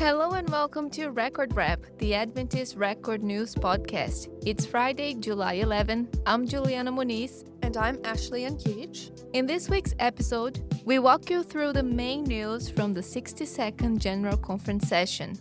Hello and welcome to Record Wrap, the Adventist Record News podcast. It's Friday, July 11. I'm Juliana Muniz. And I'm Jankiewicz. In this week's episode, we walk you through the main news from the 62nd General Conference session.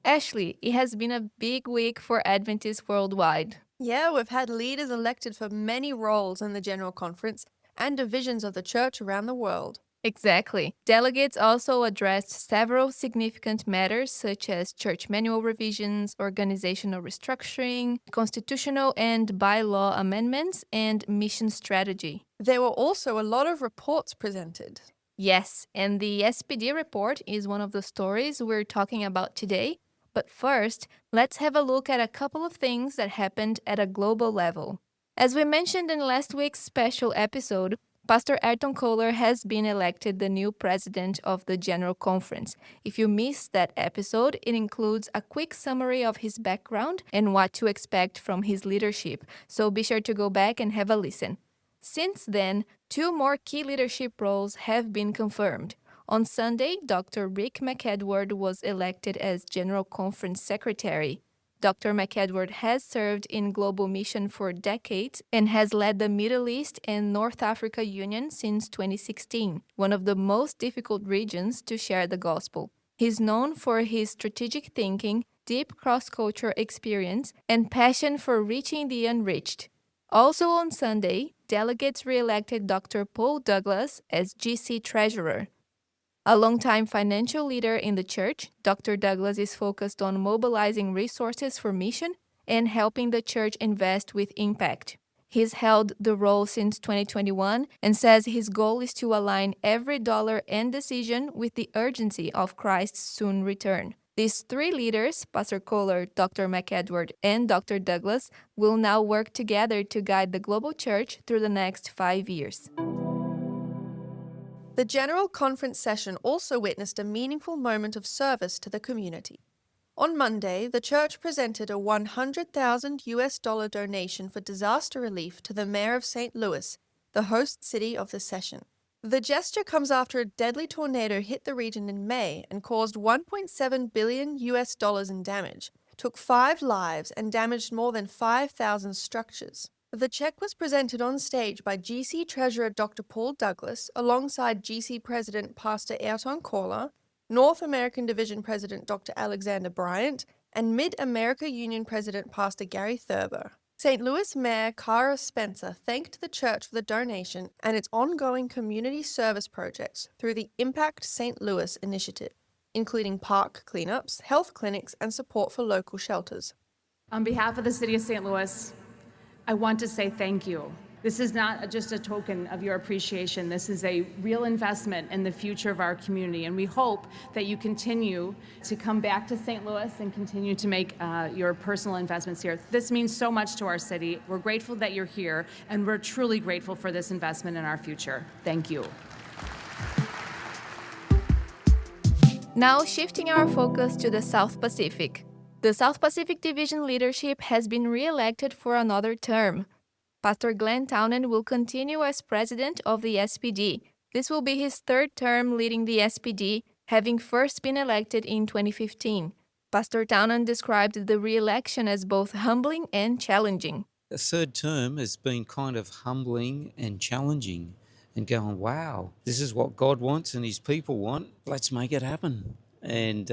Ashley, it has been a big week for Adventists worldwide. Yeah, we've had leaders elected for many roles in the General Conference and divisions of the church around the world. Exactly. Delegates also addressed several significant matters such as church manual revisions, organizational restructuring, constitutional and bylaw amendments, and mission strategy. There were also a lot of reports presented. Yes, and the SPD report is one of the stories we're talking about today. But first, let's have a look at a couple of things that happened at a global level. As we mentioned in last week's special episode, Pastor Ayrton Kohler has been elected the new president of the General Conference. If you missed that episode, it includes a quick summary of his background and what to expect from his leadership, so be sure to go back and have a listen. Since then, two more key leadership roles have been confirmed. On Sunday, Dr. Rick McEdward was elected as General Conference Secretary. Dr. McEdward has served in global mission for decades and has led the Middle East and North Africa Union since 2016, one of the most difficult regions to share the gospel. He's known for his strategic thinking, deep cross-cultural experience, and passion for reaching the unreached. Also on Sunday, delegates re-elected Dr. Paul Douglas as GC Treasurer. A longtime financial leader in the church, Dr. Douglas is focused on mobilizing resources for mission and helping the church invest with impact. He's held the role since 2021 and says his goal is to align every dollar and decision with the urgency of Christ's soon return. These three leaders, Pastor Kohler, Dr. McEdward, and Dr. Douglas, will now work together to guide the global church through the next 5 years. The General Conference session also witnessed a meaningful moment of service to the community. On Monday, the church presented a $100,000 donation for disaster relief to the mayor of St. Louis, the host city of the session. The gesture comes after a deadly tornado hit the region in May and caused $1.7 billion in damage, took 5 lives, and damaged more than 5,000 structures. The check was presented on stage by GC Treasurer Dr. Paul Douglas alongside GC President Pastor Ayrton Kohler, North American Division President Dr. Alexander Bryant, and Mid-America Union President Pastor Gary Thurber. St. Louis Mayor Cara Spencer thanked the church for the donation and its ongoing community service projects through the Impact St. Louis initiative, including park cleanups, health clinics, and support for local shelters. On behalf of the City of St. Louis, I want to say thank you. This is not just a token of your appreciation. This is a real investment in the future of our community, and we hope that you continue to come back to St. Louis and continue to make your personal investments here. This means so much to our city. We're grateful that you're here, and we're truly grateful for this investment in our future. Thank you. Now shifting our focus to the South Pacific. The South Pacific Division leadership has been re-elected for another term. Pastor Glenn Townend will continue as president of the SPD. This will be his third term leading the SPD, having first been elected in 2015. Pastor Townend described the re-election as both humbling and challenging. The third term has been kind of humbling and challenging and going, wow, this is what God wants and his people want. Let's make it happen. And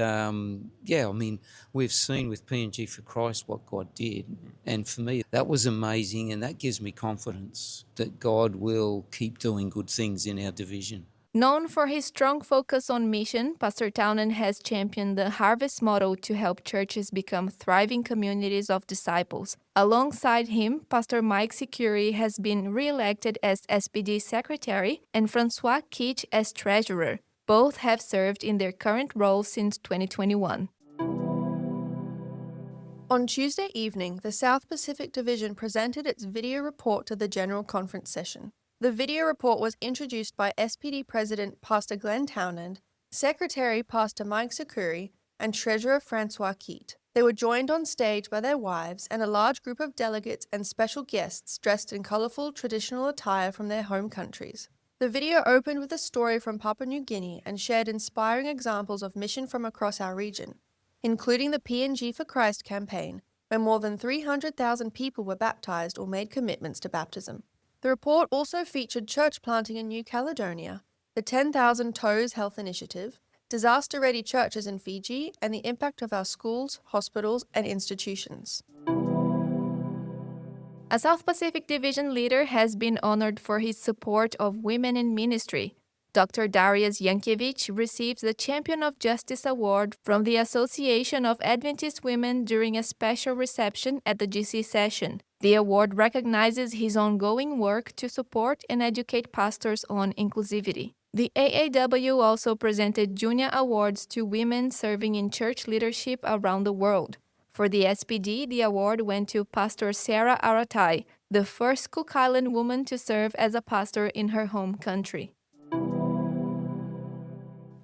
we've seen with PNG for Christ what God did. And for me, that was amazing, and that gives me confidence that God will keep doing good things in our division. Known for his strong focus on mission, Pastor Townend has championed the Harvest model to help churches become thriving communities of disciples. Alongside him, Pastor Mike Sicuri has been re-elected as SPD Secretary and Francois Kitch as Treasurer. Both have served in their current roles since 2021. On Tuesday evening, the South Pacific Division presented its video report to the General Conference session. The video report was introduced by SPD President Pastor Glenn Townend, Secretary Pastor Mike Sicuri, and Treasurer Francois Kitch. They were joined on stage by their wives and a large group of delegates and special guests dressed in colorful traditional attire from their home countries. The video opened with a story from Papua New Guinea and shared inspiring examples of mission from across our region, including the PNG for Christ campaign, where more than 300,000 people were baptized or made commitments to baptism. The report also featured church planting in New Caledonia, the 10,000 Toes Health Initiative, disaster-ready churches in Fiji, and the impact of our schools, hospitals, and institutions. A South Pacific Division leader has been honored for his support of women in ministry. Dr. Darius Jankiewicz receives the Champion of Justice Award from the Association of Adventist Women during a special reception at the GC session. The award recognizes his ongoing work to support and educate pastors on inclusivity. The AAW also presented Junior Awards to women serving in church leadership around the world. For the SPD, the award went to Pastor Sarah Aratai, the first Cook Island woman to serve as a pastor in her home country.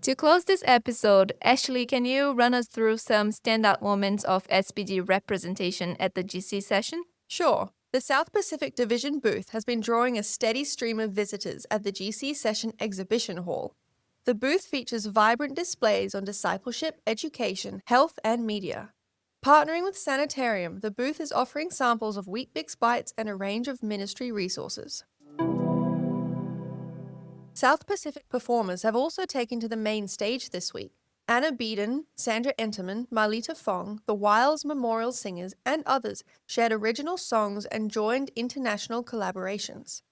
To close this episode, Ashley, can you run us through some standout moments of SPD representation at the GC session? Sure. The South Pacific Division booth has been drawing a steady stream of visitors at the GC Session Exhibition Hall. The booth features vibrant displays on discipleship, education, health, and media. Partnering with Sanitarium, the booth is offering samples of Weet-Bix bites and a range of ministry resources. South Pacific performers have also taken to the main stage this week. Anna Beeden, Sandra Enterman, Marlita Fong, the Wiles Memorial Singers, and others shared original songs and joined international collaborations.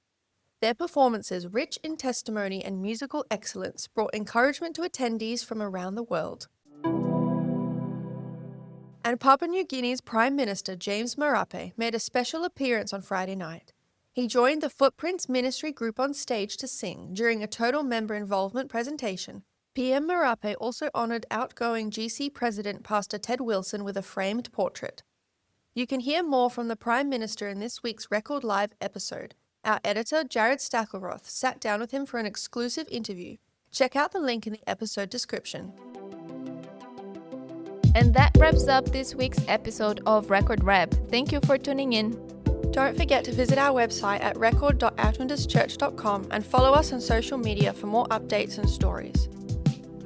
Their performances, rich in testimony and musical excellence, brought encouragement to attendees from around the world. And Papua New Guinea's Prime Minister James Marape made a special appearance on Friday night. He joined the Footprints Ministry group on stage to sing during a total member involvement presentation. PM Marape also honoured outgoing GC President Pastor Ted Wilson with a framed portrait. You can hear more from the Prime Minister in this week's Record Live episode. Our editor, Jared Stackelroth, sat down with him for an exclusive interview. Check out the link in the episode description. And that wraps up this week's episode of Record Rep. Thank you for tuning in. Don't forget to visit our website at record.adventistchurch.com and follow us on social media for more updates and stories.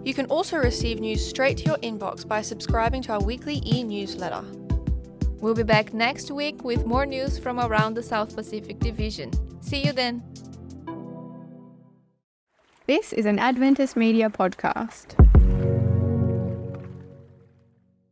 You can also receive news straight to your inbox by subscribing to our weekly e-newsletter. We'll be back next week with more news from around the South Pacific Division. See you then. This is an Adventist Media podcast.